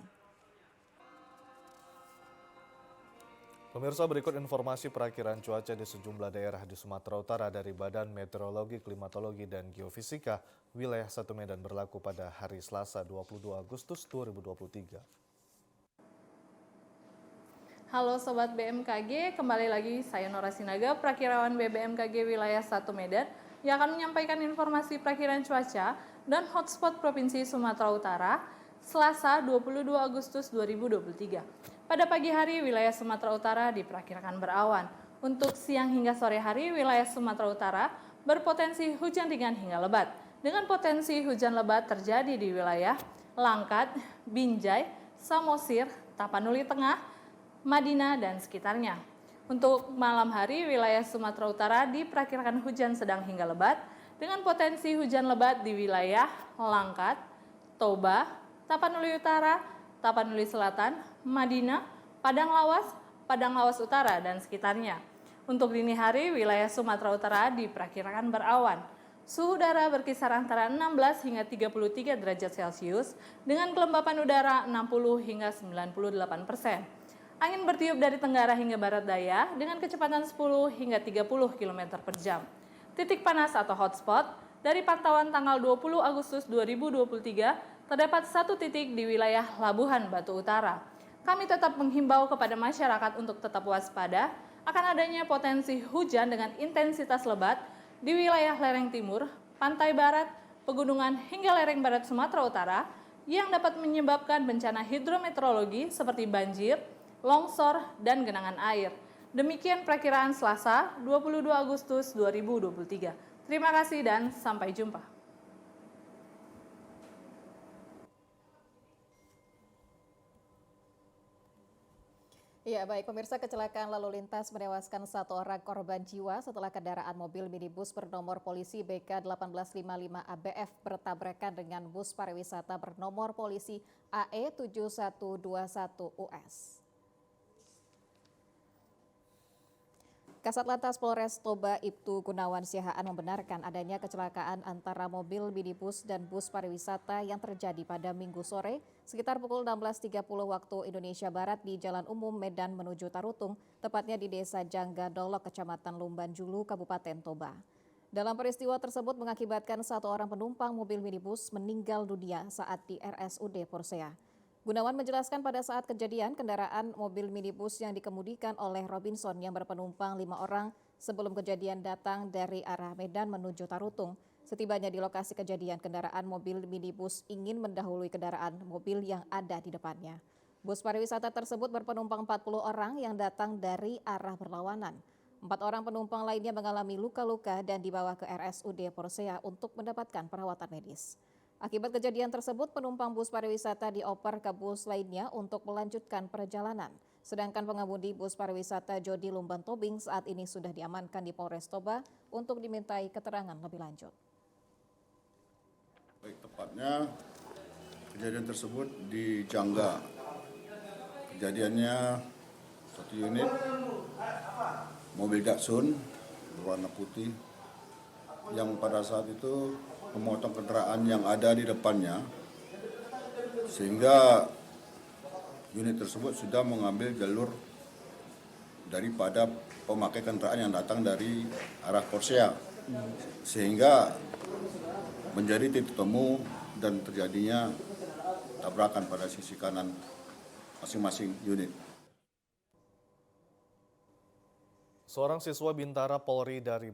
Pemirsa, berikut informasi perakiran cuaca di sejumlah daerah di Sumatera Utara dari Badan Meteorologi, Klimatologi, dan Geofisika. Wilayah 1 Medan berlaku pada hari Selasa 22 Agustus 2023. Halo Sobat BMKG, kembali lagi saya Nora Sinaga, Prakirawan BBMKG Wilayah 1 Medan, yang akan menyampaikan informasi perakiran cuaca dan hotspot Provinsi Sumatera Utara, Selasa 22 Agustus 2023. Pada pagi hari, wilayah Sumatera Utara diperkirakan berawan. Untuk siang hingga sore hari, wilayah Sumatera Utara berpotensi hujan ringan hingga lebat. Dengan potensi hujan lebat terjadi di wilayah Langkat, Binjai, Samosir, Tapanuli Tengah, Madinah, dan sekitarnya. Untuk malam hari, wilayah Sumatera Utara diperkirakan hujan sedang hingga lebat dengan potensi hujan lebat di wilayah Langkat, Toba, Tapanuli Utara, Tapanuli Selatan, Madinah, Padang Lawas Utara, dan sekitarnya. Untuk dini hari, wilayah Sumatera Utara diperkirakan berawan. Suhu udara berkisar antara 16 hingga 33 derajat Celcius dengan kelembapan udara 60 hingga 98%. Angin bertiup dari tenggara hingga barat daya dengan kecepatan 10 hingga 30 km per jam. Titik panas atau hotspot dari pantauan tanggal 20 Agustus 2023 terdapat 1 titik di wilayah Labuhan Batu Utara. Kami tetap menghimbau kepada masyarakat untuk tetap waspada akan adanya potensi hujan dengan intensitas lebat di wilayah lereng timur, pantai barat, pegunungan hingga lereng barat Sumatera Utara yang dapat menyebabkan bencana hidrometeorologi seperti banjir, longsor, dan genangan air. Demikian perakiraan Selasa 22 Agustus 2023. Terima kasih dan sampai jumpa. Ya, baik pemirsa, kecelakaan lalu lintas menewaskan 1 orang korban jiwa setelah kendaraan mobil minibus bernomor polisi BK 1855 ABF bertabrakan dengan bus pariwisata bernomor polisi AE 7121 US. Kasat Lantas Polres Toba Ibtu Gunawan Siahaan membenarkan adanya kecelakaan antara mobil minibus dan bus pariwisata yang terjadi pada Minggu sore sekitar pukul 16.30 waktu Indonesia Barat di Jalan Umum Medan menuju Tarutung, tepatnya di Desa Jangga Dolok, Kecamatan Lumban Julu, Kabupaten Toba. Dalam peristiwa tersebut mengakibatkan 1 orang penumpang mobil minibus meninggal dunia saat di RSUD Porsea. Gunawan menjelaskan pada saat kejadian kendaraan mobil minibus yang dikemudikan oleh Robinson yang berpenumpang 5 orang sebelum kejadian datang dari arah Medan menuju Tarutung. Setibanya di lokasi kejadian, kendaraan mobil minibus ingin mendahului kendaraan mobil yang ada di depannya. Bus pariwisata tersebut berpenumpang 40 orang yang datang dari arah berlawanan. 4 orang penumpang lainnya mengalami luka-luka dan dibawa ke RSUD Porsea untuk mendapatkan perawatan medis. Akibat kejadian tersebut, penumpang bus pariwisata dioper ke bus lainnya untuk melanjutkan perjalanan. Sedangkan pengemudi bus pariwisata Jody Lumban Tobing saat ini sudah diamankan di Polres Toba untuk dimintai keterangan lebih lanjut. Baik, tepatnya kejadian tersebut di Jangga. Kejadiannya 1 unit mobil Datsun berwarna putih yang pada saat itu memotong kendaraan yang ada di depannya, sehingga unit tersebut sudah mengambil jalur daripada pemakai kendaraan yang datang dari arah Porsea, sehingga menjadi titik temu dan terjadinya tabrakan pada sisi kanan masing-masing unit. Seorang siswa Bintara Polri dari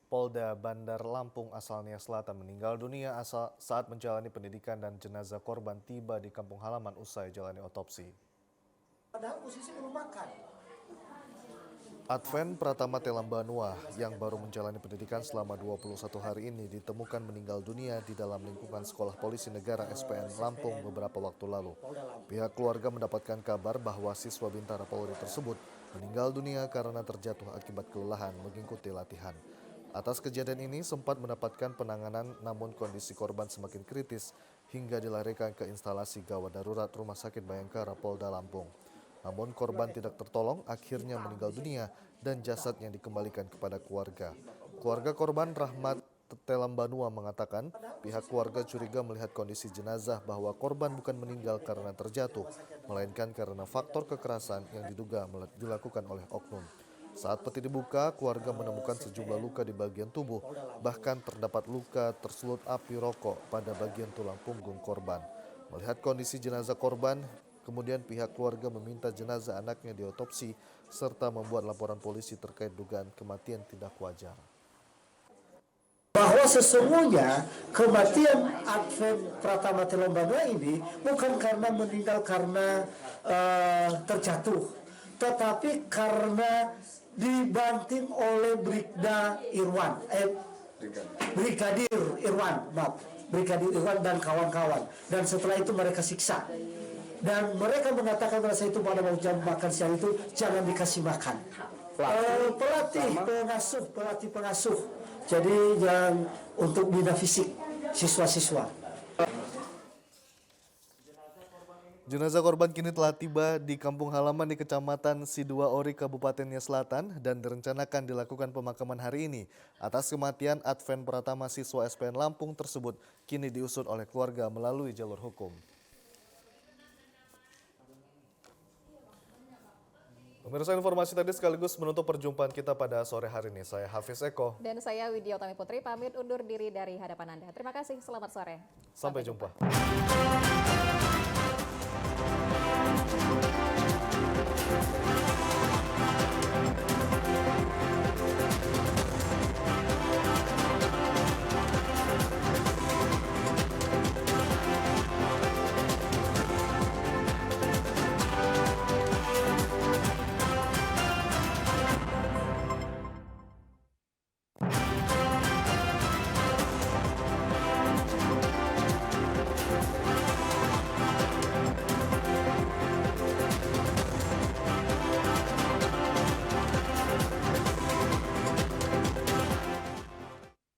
Polda Bandar Lampung asalnya Selatan meninggal dunia saat menjalani pendidikan dan jenazah korban tiba di kampung halaman usai jalani otopsi. Padahal posisi belum makan. Adven Pratama Telambanua yang baru menjalani pendidikan selama 21 hari ini ditemukan meninggal dunia di dalam lingkungan Sekolah Polisi Negara SPN Lampung beberapa waktu lalu. Pihak keluarga mendapatkan kabar bahwa siswa Bintara Polri tersebut meninggal dunia karena terjatuh akibat kelelahan mengikuti latihan. Atas kejadian ini sempat mendapatkan penanganan, namun kondisi korban semakin kritis hingga dilarikan ke instalasi gawat darurat Rumah Sakit Bayangkara Polda Lampung. Namun korban tidak tertolong, akhirnya meninggal dunia dan jasadnya dikembalikan kepada keluarga. Keluarga korban Rahmat Telambanua mengatakan pihak keluarga curiga melihat kondisi jenazah bahwa korban bukan meninggal karena terjatuh, melainkan karena faktor kekerasan yang diduga dilakukan oleh oknum. Saat peti dibuka, keluarga menemukan sejumlah luka di bagian tubuh, bahkan terdapat luka tersulut api rokok pada bagian tulang punggung korban. Melihat kondisi jenazah korban, kemudian pihak keluarga meminta jenazah anaknya diotopsi serta membuat laporan polisi terkait dugaan kematian tidak wajar. Bahwa sesungguhnya kematian Adven Pratama Telambanua ini bukan karena meninggal karena terjatuh, tetapi karena dibanting oleh Brigadir Irwan dan kawan-kawan, dan setelah itu mereka siksa. Dan mereka mengatakan pada saat itu pada jam makan siang itu jangan dikasih makan. Pelatih pengasuh. Jadi yang untuk bina fisik siswa-siswa. Jenazah korban kini telah tiba di kampung halaman di Kecamatan Sidua Ori, Kabupatennya Selatan dan direncanakan dilakukan pemakaman hari ini. Atas kematian Adven Pratama siswa SPN Lampung tersebut kini diusut oleh keluarga melalui jalur hukum. Pemirsa, informasi tadi sekaligus menutup perjumpaan kita pada sore hari ini. Saya Hafiz Eko. Dan saya Widya Utami Putri pamit undur diri dari hadapan Anda. Terima kasih, selamat sore. Sampai jumpa.